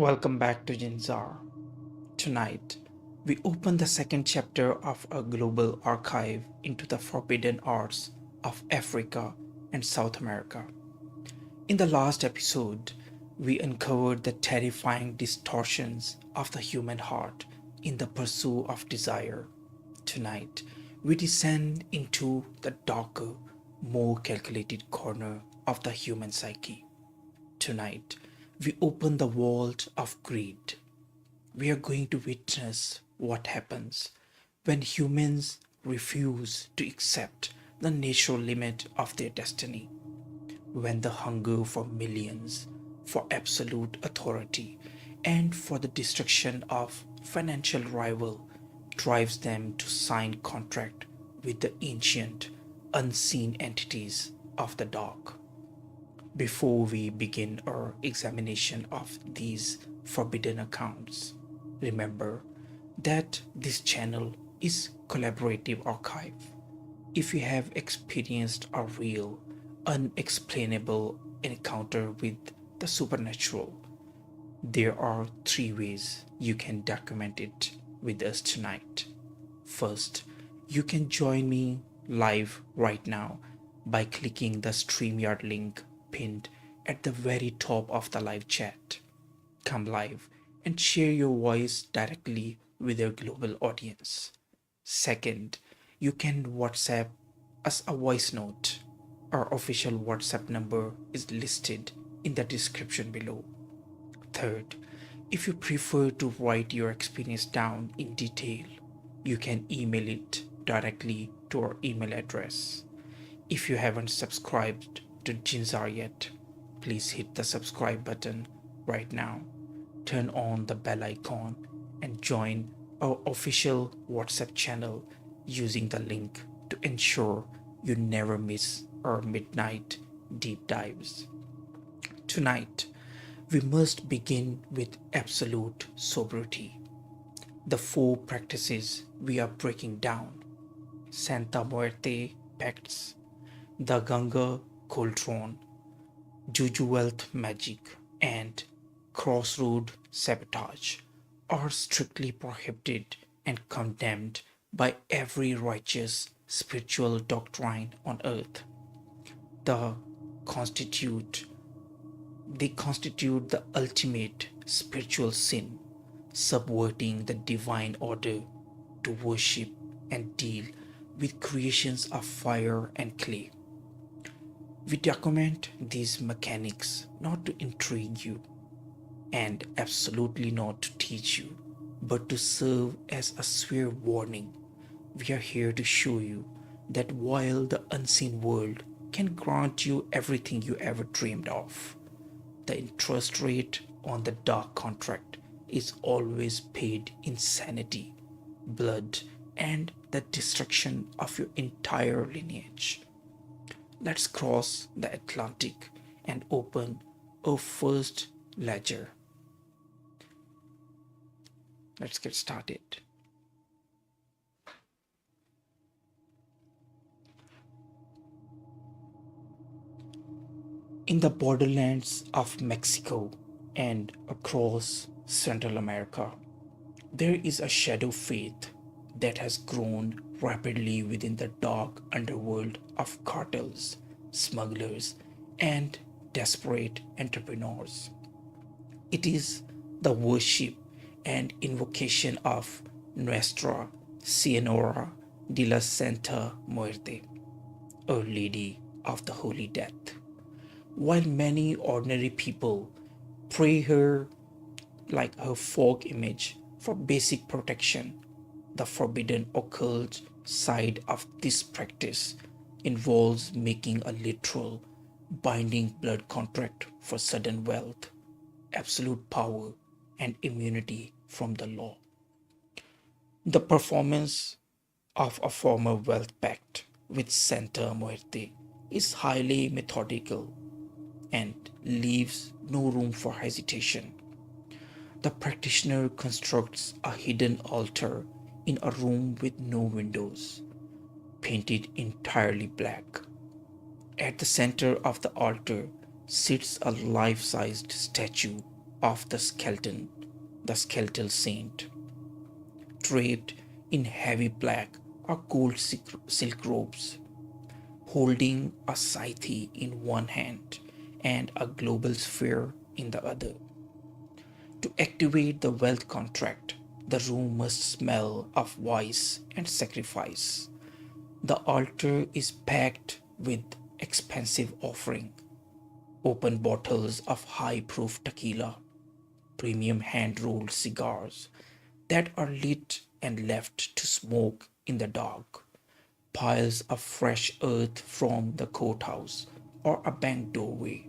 Welcome back to JinnZaar. Tonight, we open the second chapter of a global archive into the forbidden arts of Africa and South America. In the last episode, we uncovered the terrifying distortions of the human heart in the pursuit of desire. Tonight, we descend into the darker, more calculated corner of the human psyche. Tonight, we open the vault of greed. We are going to witness what happens when humans refuse to accept the natural limit of their destiny, when the hunger for millions, for absolute authority, and for the destruction of financial rival drives them to sign contract with the ancient, unseen entities of the dark. Before we begin our examination of these forbidden accounts, remember that this channel is collaborative archive. If you have experienced a real, unexplainable encounter with the supernatural, there are three ways you can document it with us tonight. First, you can join me live right now by clicking the StreamYard link pinned at the very top of the live chat. Come live and share your voice directly with your global audience. Second, you can WhatsApp us a voice note. Our official WhatsApp number is listed in the description below. Third, if you prefer to write your experience down in detail, you can email it directly to our email address. If you haven't subscribed to JinnZaar yet, please hit the subscribe button right now. Turn on the bell icon and join our official WhatsApp channel using the link to ensure you never miss our midnight deep dives. Tonight, we must begin with absolute sobriety. The four practices we are breaking down: Santa Muerte Pacts, the Ganga Cauldron, Juju Wealth Magic, and Crossroad Sabotage are strictly prohibited and condemned by every righteous spiritual doctrine on earth. The constitute they constitute the ultimate spiritual sin, subverting the divine order to worship and deal with creations of fire and clay. We document these mechanics not to intrigue you and absolutely not to teach you, but to serve as a severe warning. We are here to show you that while the unseen world can grant you everything you ever dreamed of, the interest rate on the dark contract is always paid in sanity, blood, and the destruction of your entire lineage. Let's cross the Atlantic and open our first ledger. Let's get started. In the borderlands of Mexico and across Central America, there is a shadow faith that has grown rapidly within the dark underworld of cartels, smugglers, and desperate entrepreneurs. It is the worship and invocation of Nuestra Señora de la Santa Muerte, Our Lady of the Holy Death. While many ordinary people pray her like her folk image for basic protection, the forbidden occult side of this practice involves making a literal, binding blood contract for sudden wealth, absolute power, and immunity from the law. The performance of a former wealth pact with Santa Muerte is highly methodical and leaves no room for hesitation. The practitioner constructs a hidden altar in a room with no windows, painted entirely black. At the center of the altar sits a life-sized statue of the skeletal saint, draped in heavy black or gold silk robes, holding a scythe in one hand and a global sphere in the other. To activate the wealth contract, the room must smell of vice and sacrifice. The altar is packed with expensive offering, open bottles of high-proof tequila, premium hand-rolled cigars that are lit and left to smoke in the dark, piles of fresh earth from the courthouse or a bank doorway,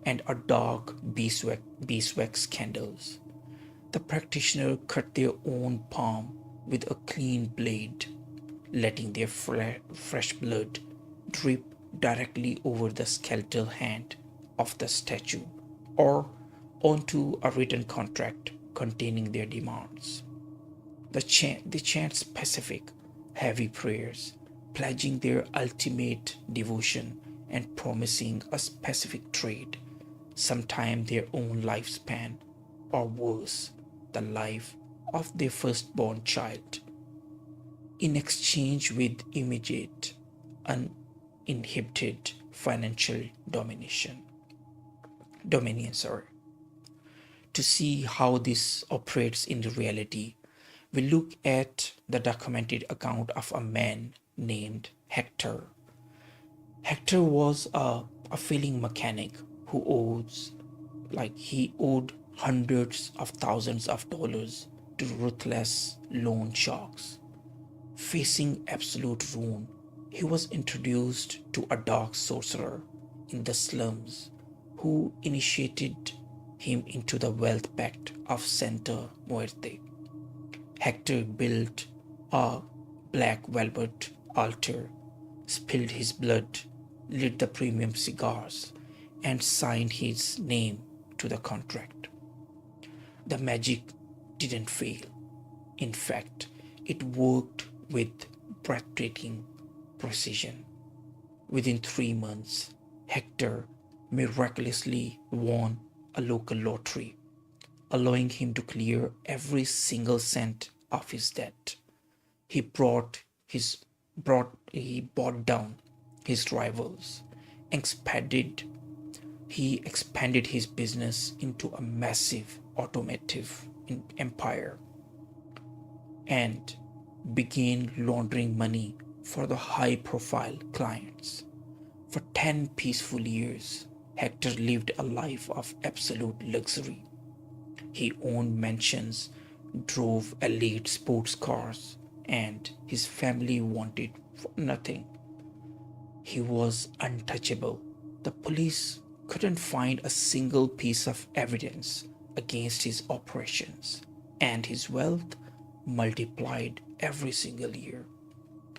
and a dark beeswax candles. The practitioner cut their own palm with a clean blade, letting their fresh blood drip directly over the skeletal hand of the statue or onto a written contract containing their demands. They chant specific, heavy prayers, pledging their ultimate devotion and promising a specific trade, sometime their own lifespan, or worse, the life of their firstborn child, in exchange with immediate, uninhibited financial dominion. To see how this operates in reality, we look at the documented account of a man named Hector. Hector was a filling mechanic who he owed hundreds of thousands of dollars to ruthless loan sharks. Facing absolute ruin, he was introduced to a dark sorcerer in the slums who initiated him into the wealth pact of Santa Muerte. Hector built a black velvet altar, spilled his blood, lit the premium cigars, and signed his name to the contract. The magic didn't fail. In fact, it worked with breathtaking precision. Within 3 months, Hector miraculously won a local lottery, allowing him to clear every single cent of his debt. He brought his he brought down his rivals, expanded he expanded his business into a massive automotive empire, and began laundering money for the high-profile clients. For 10 peaceful years, Hector lived a life of absolute luxury. He owned mansions, drove elite sports cars, and his family wanted for nothing. He was untouchable. The police couldn't find a single piece of evidence against his operations, and his wealth multiplied every single year.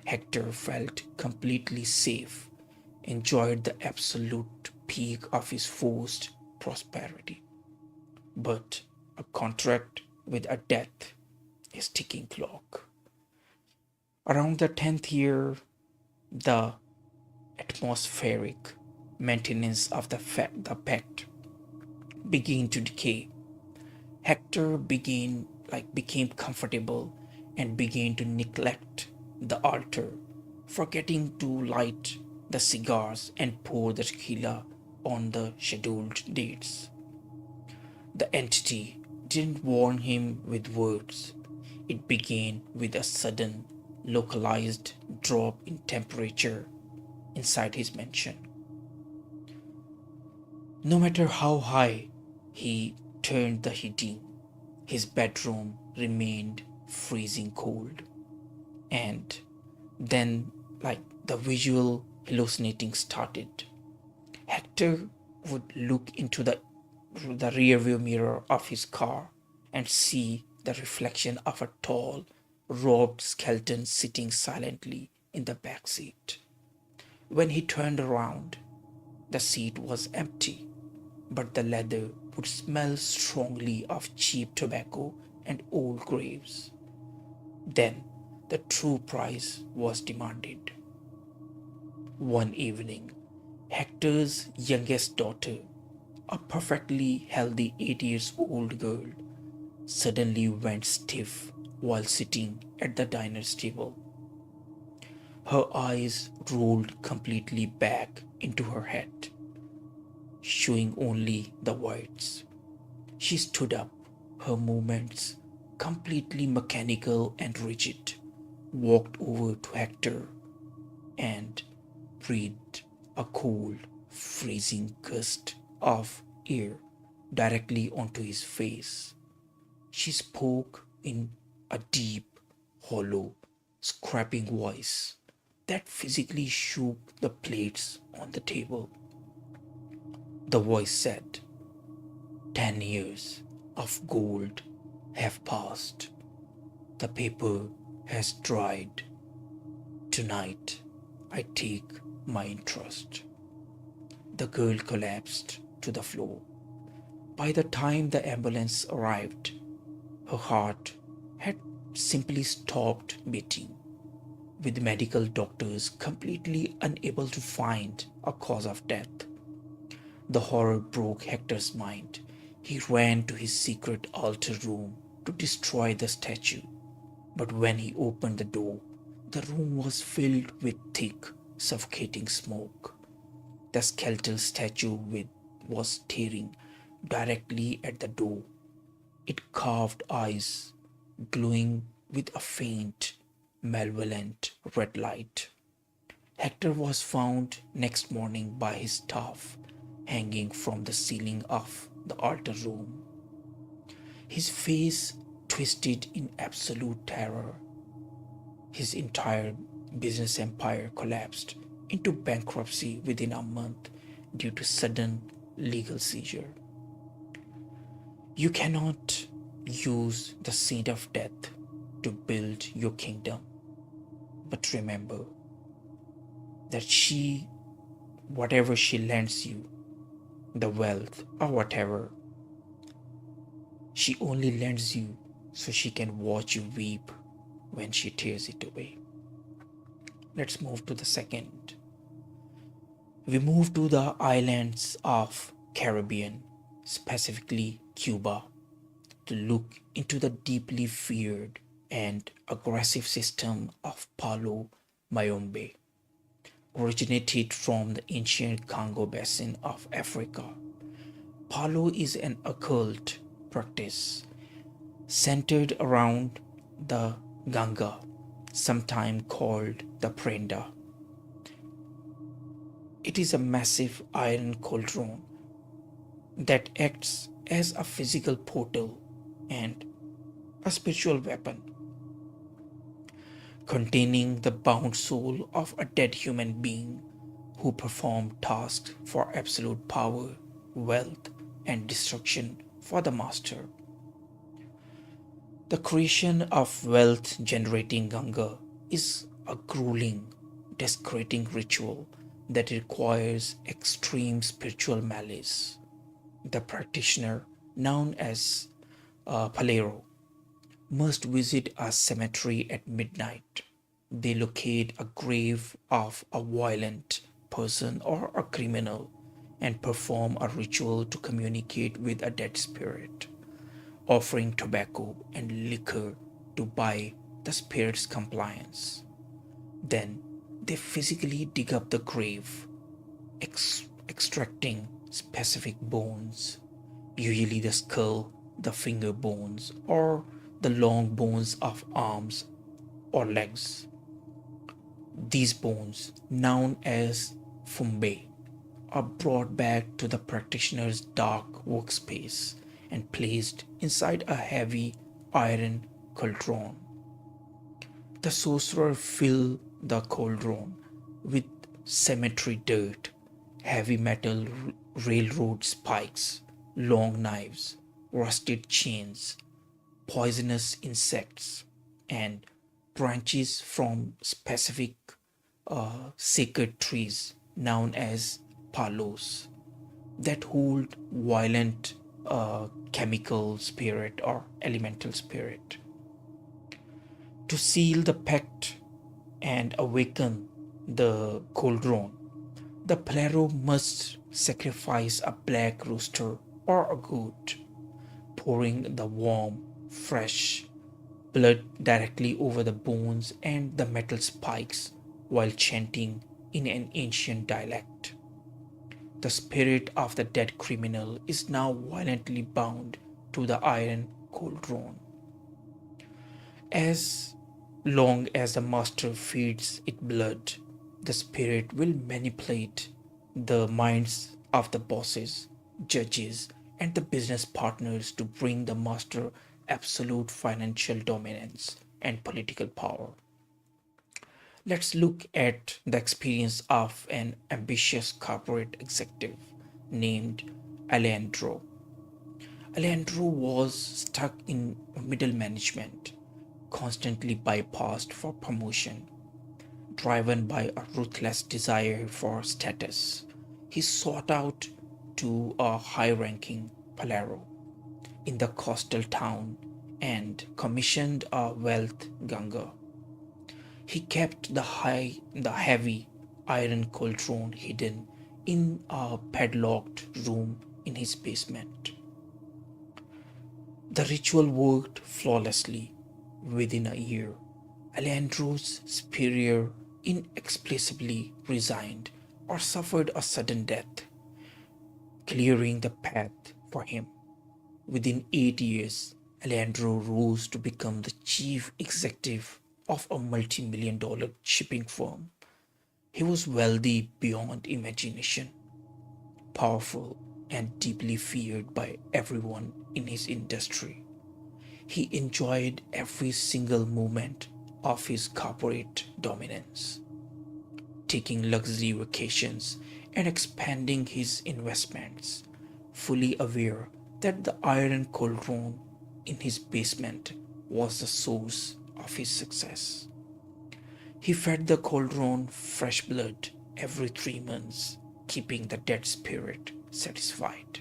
Hector felt completely safe, enjoyed the absolute peak of his forced prosperity. But a contract with a death, a ticking clock. Around the 10th year, the atmospheric maintenance of the pact began to decay. Hector became comfortable and began to neglect the altar, forgetting to light the cigars and pour the tequila on the scheduled dates. The entity didn't warn him with words. It began with a sudden, localized drop in temperature inside his mansion. No matter how high he turned the heating, his bedroom remained freezing cold. And then, the visual hallucinating started. Hector would look into the rearview mirror of his car and see the reflection of a tall, robed skeleton sitting silently in the back seat. When he turned around, the seat was empty, but the leather would smell strongly of cheap tobacco and old graves. Then the true price was demanded. One evening, Hector's youngest daughter, a perfectly healthy 8 years old girl, suddenly went stiff while sitting at the diner's table. Her eyes rolled completely back into her head, showing only the whites. She stood up, her movements completely mechanical and rigid, walked over to Hector and breathed a cold, freezing gust of air directly onto his face. She spoke in a deep, hollow, scraping voice that physically shook the plates on the table. The voice said, 10 years of gold have passed. The paper has dried. Tonight, I take my interest. The girl collapsed to the floor. By the time the ambulance arrived, her heart had simply stopped beating, with medical doctors completely unable to find a cause of death. The horror broke Hector's mind. He ran to his secret altar room to destroy the statue. But when he opened the door, the room was filled with thick, suffocating smoke. The skeletal statue was staring directly at the door, its carved eyes glowing with a faint, malevolent red light. Hector was found next morning by his staff, hanging from the ceiling of the altar room, his face twisted in absolute terror. His entire business empire collapsed into bankruptcy within a month due to sudden legal seizure. You cannot use the saint of death to build your kingdom, but remember that whatever she lends you, the wealth or whatever, she only lends you so she can watch you weep when she tears it away. Let's move to the second. We move to the islands of Caribbean, specifically Cuba, to look into the deeply feared and aggressive system of Palo Mayombe, originated from the ancient Congo basin of Africa. Palo is an occult practice centered around the Ganga, sometimes called the Prenda. It is a massive iron cauldron that acts as a physical portal and a spiritual weapon, containing the bound soul of a dead human being who performed tasks for absolute power, wealth, and destruction for the master. The creation of wealth generating Ganga is a grueling, desecrating ritual that requires extreme spiritual malice. The practitioner, known as Palero, must visit a cemetery at midnight. They locate a grave of a violent person or a criminal and perform a ritual to communicate with a dead spirit, offering tobacco and liquor to buy the spirit's compliance. Then they physically dig up the grave, extracting specific bones, usually the skull, the finger bones, or the long bones of arms or legs. These bones, known as fumbe, are brought back to the practitioner's dark workspace and placed inside a heavy iron cauldron. The sorcerer fills the cauldron with cemetery dirt, heavy metal railroad spikes, long knives, rusted chains, poisonous insects, and branches from specific sacred trees known as palos that hold violent chemical spirit or elemental spirit. To seal the pact and awaken the cauldron, The Plero must sacrifice a black rooster or a goat, pouring the warm, fresh blood directly over the bones and the metal spikes while chanting in an ancient dialect. The spirit of the dead criminal is now violently bound to the iron cauldron. As long as the master feeds it blood, the spirit will manipulate the minds of the bosses, judges, and the business partners to bring the master absolute financial dominance and political power. Let's look at the experience of an ambitious corporate executive named Alejandro. Alejandro was stuck in middle management, constantly bypassed for promotion, driven by a ruthless desire for status. He sought out to a high-ranking Palero in the coastal town and commissioned a wealth ganga. He kept the heavy iron cauldron hidden in a padlocked room in his basement. The ritual worked flawlessly. Within a year, Alejandro's superior inexplicably resigned or suffered a sudden death, clearing the path for him. Within 8 years, Alejandro rose to become the chief executive of a multi-million-dollar shipping firm. He was wealthy beyond imagination, powerful, and deeply feared by everyone in his industry. He enjoyed every single moment of his corporate dominance, taking luxury vacations and expanding his investments, fully aware that the iron cauldron in his basement was the source of his success. He fed the cauldron fresh blood every 3 months, keeping the dead spirit satisfied.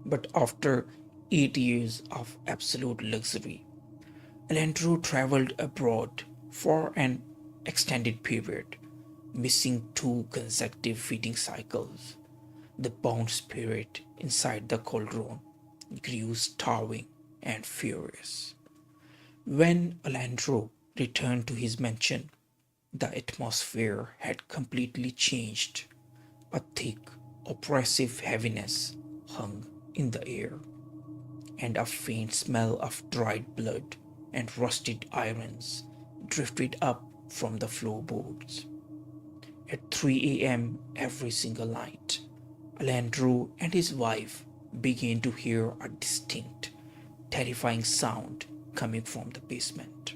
But after 8 years of absolute luxury, Alejandro traveled abroad for an extended period, missing 2 consecutive feeding cycles. The bound spirit inside the cauldron grew starving and furious. When Alejandro returned to his mansion, the atmosphere had completely changed. A thick, oppressive heaviness hung in the air, and a faint smell of dried blood and rusted irons drifted up from the floorboards. At 3 a.m. every single night, Alejandro and his wife began to hear a distinct, terrifying sound coming from the basement.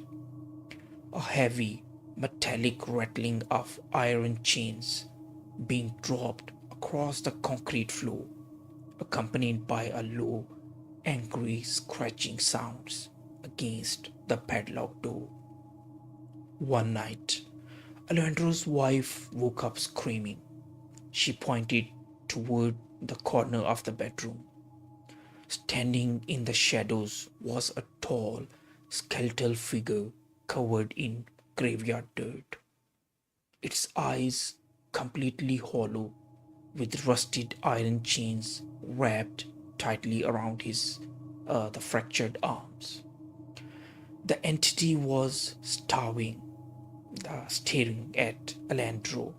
A heavy, metallic rattling of iron chains being dropped across the concrete floor, accompanied by a low, angry scratching sounds against the padlocked door. One night, Alejandro's wife woke up screaming. She pointed toward the corner of the bedroom. Standing in the shadows was a tall, skeletal figure covered in graveyard dirt, its eyes completely hollow, with rusted iron chains wrapped tightly around his the fractured arms. The entity was staring at Alejandro,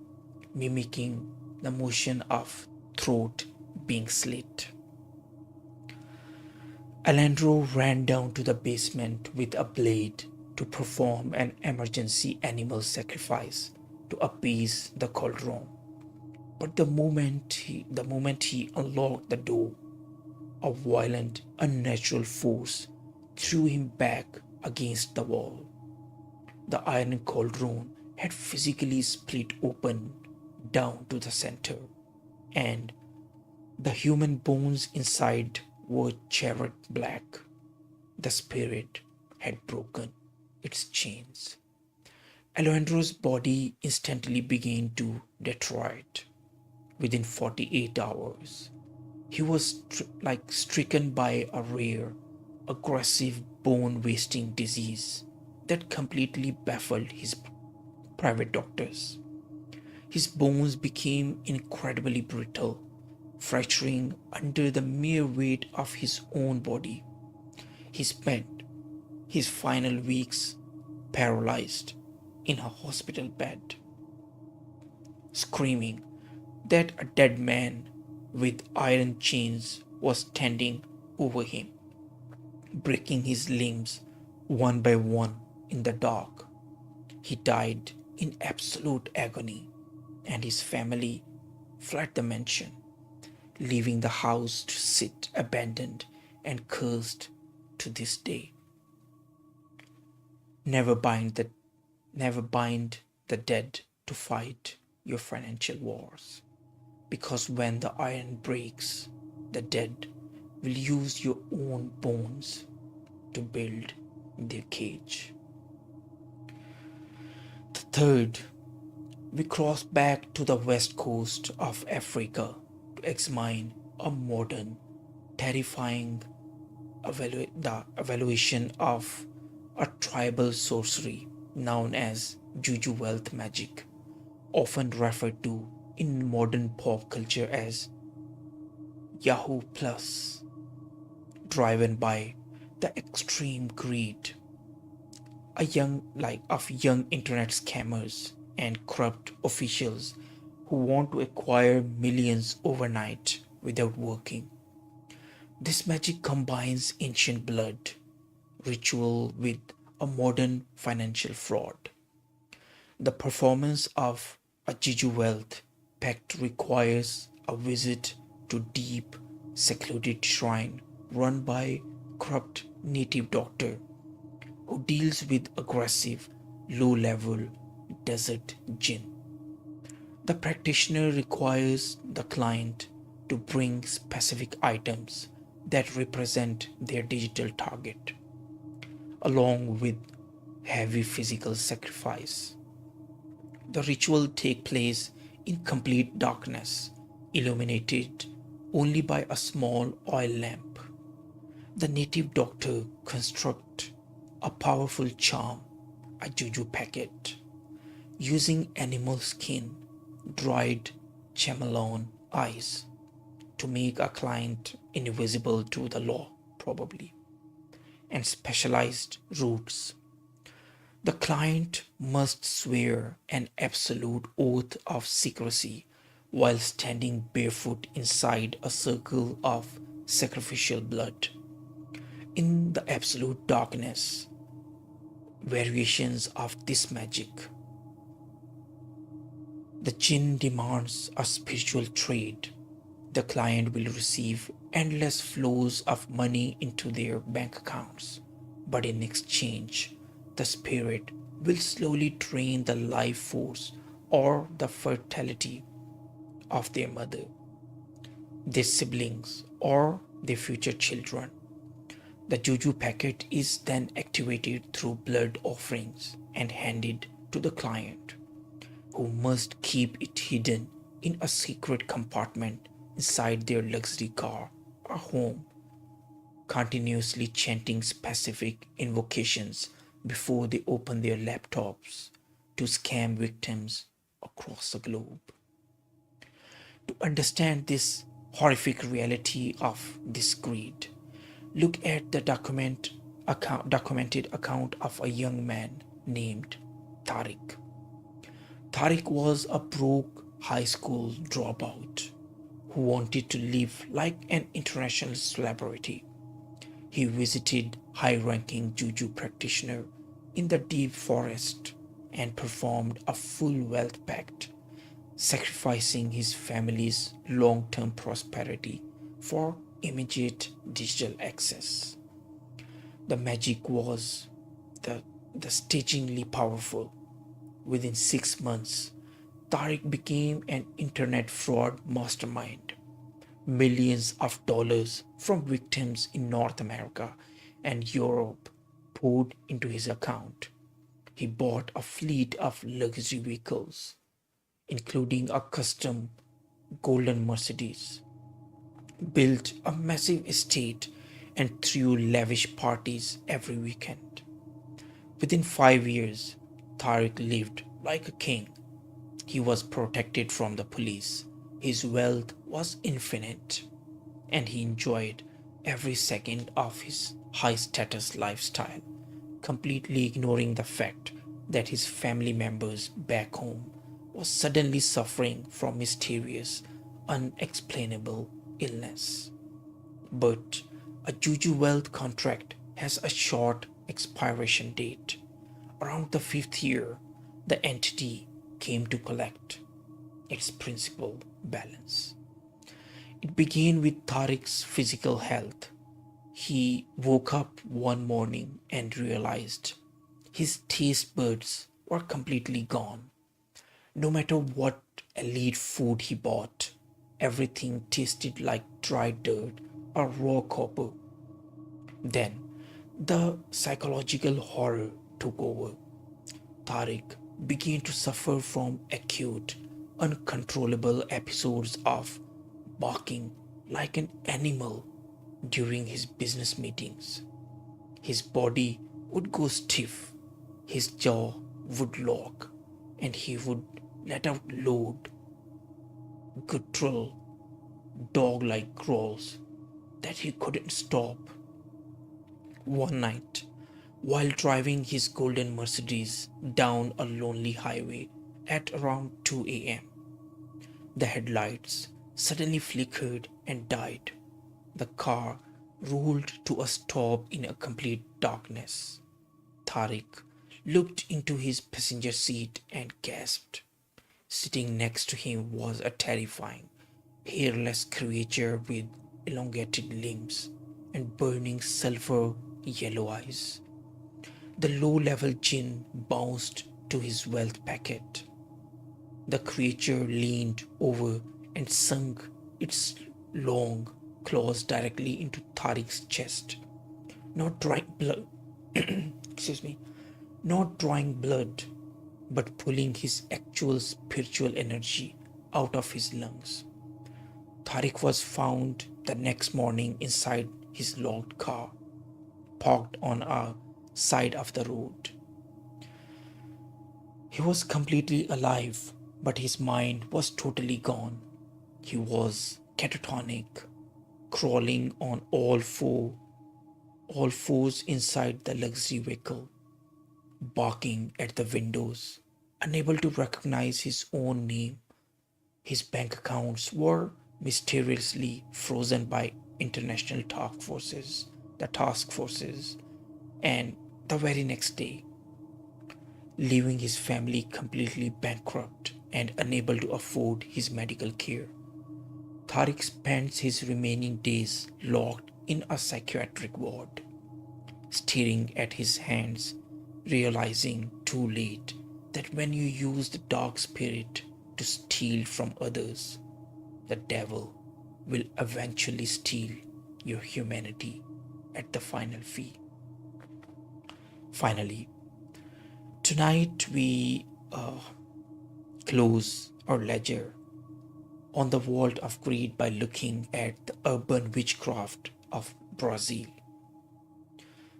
mimicking the motion of throat being slit. Alejandro ran down to the basement with a blade to perform an emergency animal sacrifice to appease the cauldron. But the moment he unlocked the door, a violent, unnatural force threw him back against the wall. The iron cauldron had physically split open down to the center, and the human bones inside were charred black. The spirit had broken its chains. Alejandro's body instantly began to deteriorate. Within 48 hours, he was stricken by a rare, aggressive bone wasting disease that completely baffled his private doctors. His bones became incredibly brittle, fracturing under the mere weight of his own body. He spent his final weeks paralyzed in a hospital bed, screaming that a dead man with iron chains was standing over him, breaking his limbs one by one in the dark. He died in absolute agony, and his family fled the mansion, leaving the house to sit abandoned and cursed to this day. Never bind the never bind the dead to fight your financial wars, because when the iron breaks, the dead will use your own bones to build their cage. The third, we cross back to the west coast of Africa to examine a modern, terrifying the evaluation of a tribal sorcery known as juju wealth magic, often referred to in modern pop culture as Yahoo Plus, driven by the extreme greed of young internet scammers and corrupt officials who want to acquire millions overnight without working. This magic combines ancient blood ritual with a modern financial fraud. The performance of a Juju wealth pact requires a visit to deep, secluded shrine run by corrupt native doctor who deals with aggressive, low-level desert jinn. The practitioner requires the client to bring specific items that represent their digital target, along with heavy physical sacrifice. The ritual takes place in complete darkness, illuminated only by a small oil lamp. The native doctor constructs a powerful charm, a juju packet, using animal skin, dried chameleon eyes to make a client invisible to the law, probably, and specialized roots. The client must swear an absolute oath of secrecy while standing barefoot inside a circle of sacrificial blood. In the absolute darkness, variations of this magic, the jinn demands a spiritual trade. The client will receive endless flows of money into their bank accounts, but in exchange, the spirit will slowly drain the life force or the fertility of their mother, their siblings, or their future children. The juju packet is then activated through blood offerings and handed to the client, who must keep it hidden in a secret compartment inside their luxury car or home, continuously chanting specific invocations before they open their laptops to scam victims across the globe. To understand this horrific reality of this greed, look at the documented account of a young man named Tariq. Tariq was a broke high school dropout who wanted to live like an international celebrity. He visited high-ranking juju practitioner in the deep forest and performed a full wealth pact, sacrificing his family's long-term prosperity for immediate digital access. The magic was the, the stagingly powerful. Within 6 months, Tariq became an internet fraud mastermind. Millions of dollars from victims in North America and Europe poured into his account. He bought a fleet of luxury vehicles, including a custom golden Mercedes, built a massive estate, and threw lavish parties every weekend. Within 5 years, Tariq lived like a king, He was protected from the police. His wealth was infinite, and he enjoyed every second of his high status lifestyle, completely ignoring the fact that his family members back home was suddenly suffering from mysterious, unexplainable illness. But a juju wealth contract has a short expiration date. Around the fifth year, the entity came to collect its principal balance. It began with Tariq's physical health. He woke up one morning and realized his taste buds were completely gone. No matter what elite food he bought, everything tasted like dry dirt or raw copper. Then the psychological horror took over. Tariq began to suffer from acute, uncontrollable episodes of barking like an animal during his business meetings. His body would go stiff, his jaw would lock, and he would let out loud, guttural, dog like growls that he couldn't stop. One night, while driving his golden Mercedes down a lonely highway at around 2 a.m., the headlights suddenly flickered and died. The car rolled to a stop in a complete darkness. Tariq looked into his passenger seat and gasped. Sitting next to him was a terrifying, hairless creature with elongated limbs and burning sulfur yellow eyes. The low-level jinn bounced to his wealth packet. The creature leaned over and sunk its long claws directly into Tariq's chest, not drawing blood. Excuse me, not drawing blood, but pulling his actual spiritual energy out of his lungs. Tariq was found the next morning inside his locked car, parked on a side of the road. He was completely alive, but his mind was totally gone. He was catatonic, crawling on all fours inside the luxury vehicle, barking at the windows, unable to recognize his own name. His bank accounts were mysteriously frozen by international task forces, and the very next day, leaving his family completely bankrupt and unable to afford his medical care. Tariq spends his remaining days locked in a psychiatric ward, staring at his hands, realizing too late that when you use the dark spirit to steal from others, the devil will eventually steal your humanity at the final fee. Finally, tonight we close our ledger on the vault of greed by looking at the urban witchcraft of Brazil,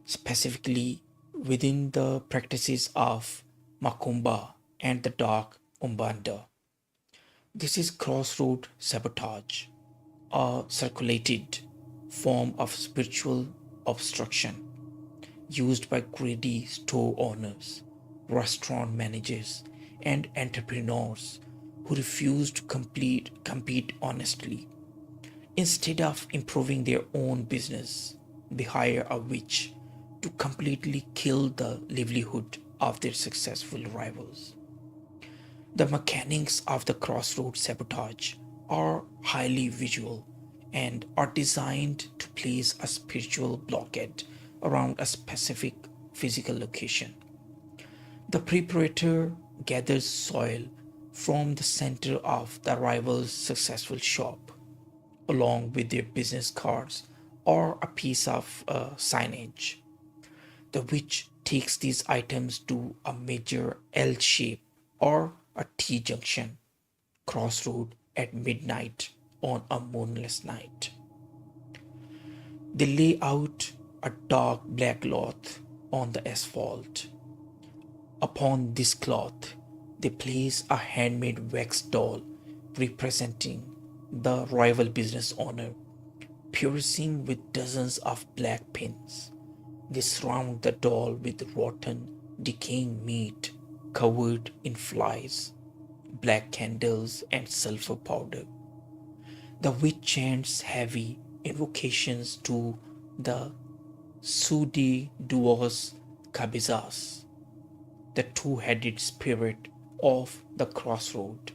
specifically within the practices of Macumba and the dark Umbanda. This is crossroad sabotage, a circulated form of spiritual obstruction used by greedy store owners, restaurant managers, and entrepreneurs who refuse to compete honestly. Instead of improving their own business, they hire a witch to completely kill the livelihood of their successful rivals. The mechanics of the crossroad sabotage are highly visual and are designed to place a spiritual blockade around a specific physical location. The preparator gathers soil from the center of the rival's successful shop, along with their business cards or a piece of signage. The witch takes these items to a major L shape or a T junction crossroad at midnight on a moonless night. They lay out a dark black cloth on the asphalt. Upon this cloth, They place a handmade wax doll representing the rival business owner, piercing with dozens of black pins. They surround the doll with rotten, decaying meat covered in flies, black candles, and sulfur powder. The witch chants heavy invocations to the Sudi Duos Cabezas, the two-headed spirit of the crossroad,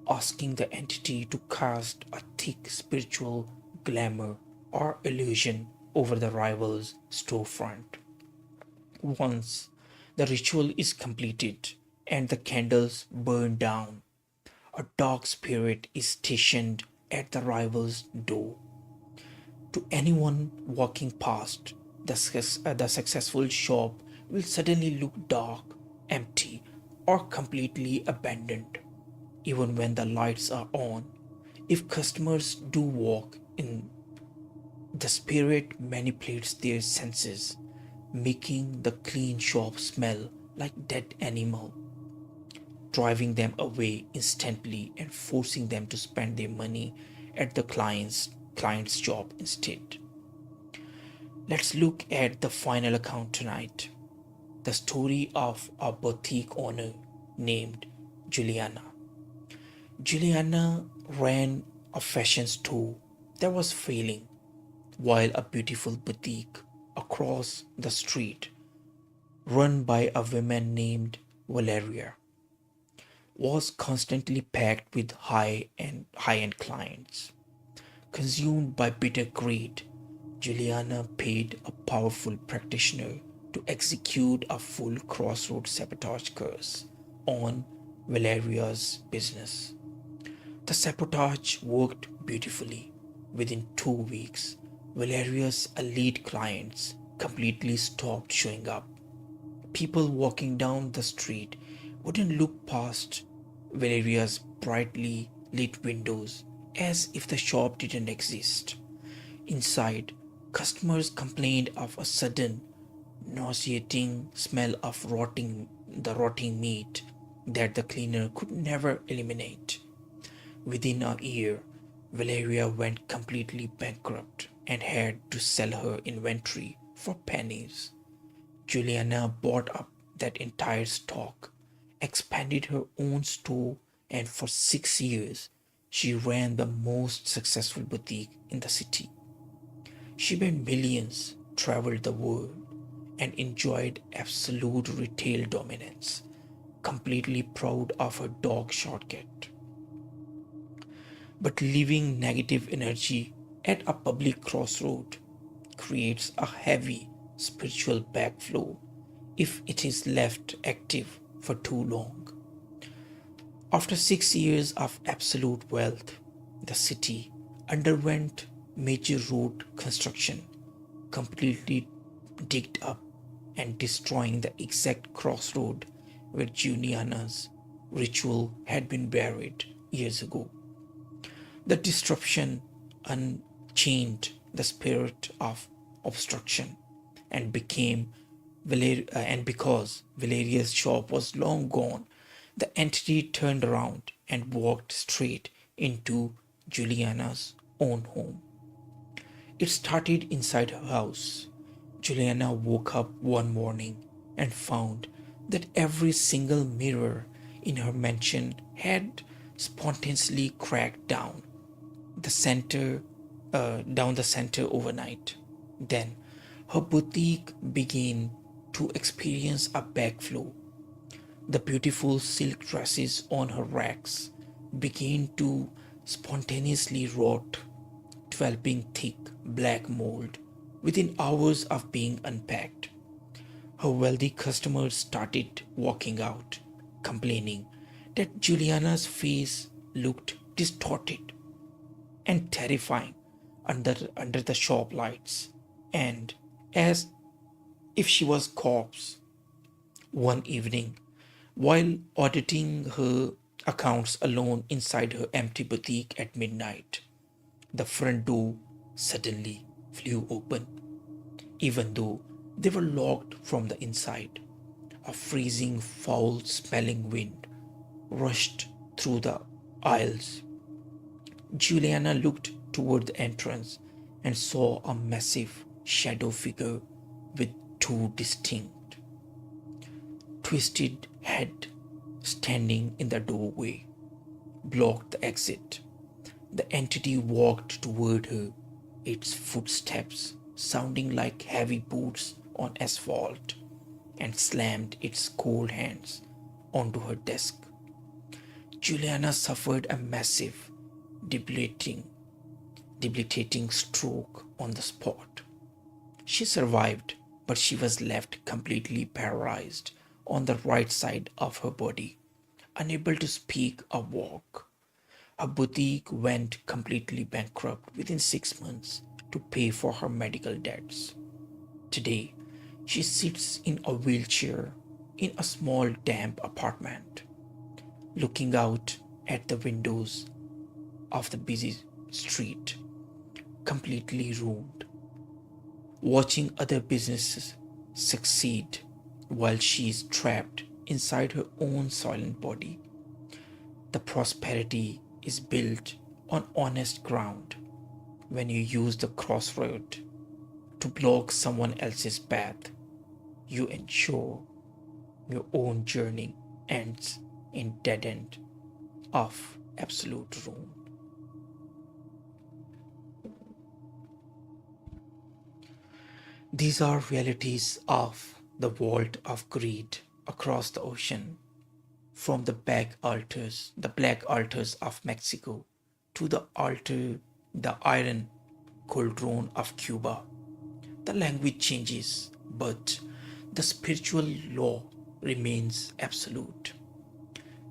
asking the entity to cast a thick spiritual glamour or illusion over the rival's storefront. Once the ritual is completed and the candles burn down, a dark spirit is stationed at the rival's door. To anyone walking past, the successful shop will suddenly look dark, empty, or completely abandoned, even when the lights are on. If customers do walk in, the spirit manipulates their senses, making the clean shop smell like dead animal, driving them away instantly and forcing them to spend their money at the client's shop instead. Let's look at the final account tonight. The story of a boutique owner named Juliana. Juliana ran a fashion store that was failing, while a beautiful boutique across the street, run by a woman named Valeria, was constantly packed with high-end clients. Consumed by bitter greed, Juliana paid a powerful practitioner to execute a full crossroad sabotage curse on Valeria's business. The sabotage worked beautifully. Within 2 weeks, Valeria's elite clients completely stopped showing up. People walking down the street wouldn't look past Valeria's brightly lit windows as if the shop didn't exist. Inside, customers complained of a sudden, nauseating smell of rotting meat that the cleaner could never eliminate. Within a year, Valeria went completely bankrupt and had to sell her inventory for pennies. Juliana bought up that entire stock, expanded her own store, and for 6 years she ran the most successful boutique in the city. She made millions, traveled the world, and enjoyed absolute retail dominance, completely proud of her dog shortcut. But leaving negative energy at a public crossroad creates a heavy spiritual backflow if it is left active for too long. After 6 years of absolute wealth, the city underwent major road construction, completely digged up and destroying the exact crossroad where Juliana's ritual had been buried years ago. The disruption unchained the spirit of obstruction and because Valeria's shop was long gone, the entity turned around and walked straight into Juliana's own home. It started inside her house. Juliana woke up one morning and found that every single mirror in her mansion had spontaneously cracked the center down the center overnight. Then her boutique began to experience a backflow. The beautiful silk dresses on her racks began to spontaneously rot, developing thick black mold within hours of being unpacked. Her wealthy customers started walking out, complaining that Juliana's face looked distorted and terrifying under the shop lights, and as if she was corpse. One evening, while auditing her accounts alone inside her empty boutique at midnight, the front door suddenly flew open, even though they were locked from the inside. A freezing, foul smelling wind rushed through the aisles. Juliana looked toward the entrance and saw a massive shadow figure with two distinct, twisted head standing in the doorway, blocked the exit. The entity walked toward her, its footsteps sounding like heavy boots on asphalt, and slammed its cold hands onto her desk. Juliana suffered a massive, debilitating, debilitating stroke on the spot. She survived, but she was left completely paralyzed on the right side of her body, unable to speak or walk. Her boutique went completely bankrupt within 6 months to pay for her medical debts. Today, she sits in a wheelchair in a small damp apartment, looking out at the windows of the busy street, completely ruined, watching other businesses succeed while she is trapped inside her own silent body. The prosperity is built on honest ground. When you use the crossroad to block someone else's path, you ensure your own journey ends in dead end of absolute ruin. These are realities of the vault of greed across the ocean, from the black altars of Mexico to the iron cauldron of Cuba. The language changes, but the spiritual law remains absolute.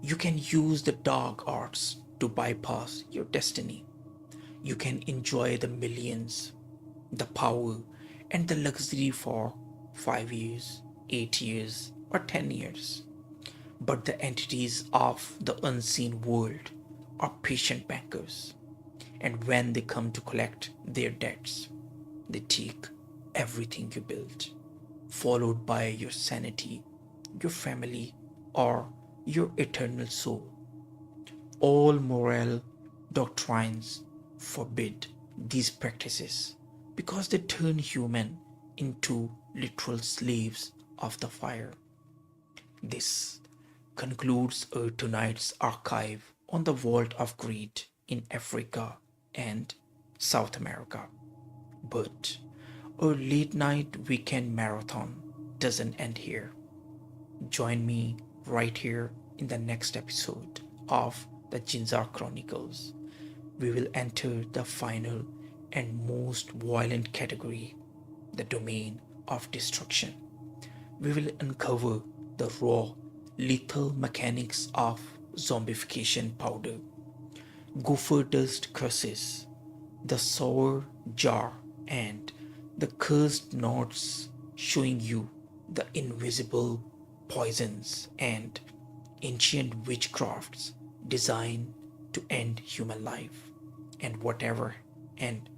You can use the dark arts to bypass your destiny. You can enjoy the millions, the power, and the luxury for 5 years, 8 years, or 10 years. But the entities of the unseen world are patient bankers, and when they come to collect their debts, they take everything you built, followed by your sanity, your family, or your eternal soul. All moral doctrines forbid these practices because they turn human into literal slaves of the fire. This concludes our tonight's archive on the Vault of Greed in Africa and South America. But our late night weekend marathon doesn't end here. Join me right here in the next episode of the JinnZaar Chronicles. We will enter the final and most violent category, the domain of destruction. We will uncover the raw, lethal mechanics of zombification powder, gopher dust curses, the sour jar, and the cursed knots showing you the invisible poisons and ancient witchcrafts designed to end human life, and and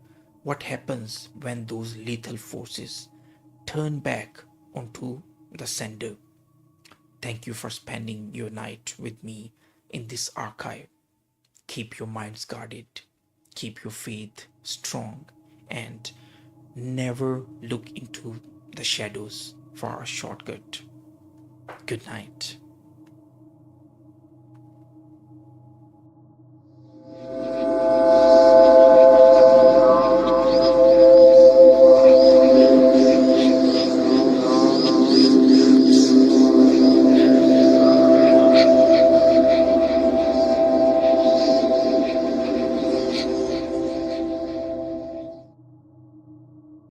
what happens when those lethal forces turn back onto the sender. Thank you for spending your night with me in this archive. Keep your minds guarded, keep your faith strong, and never look into the shadows for a shortcut. Good night.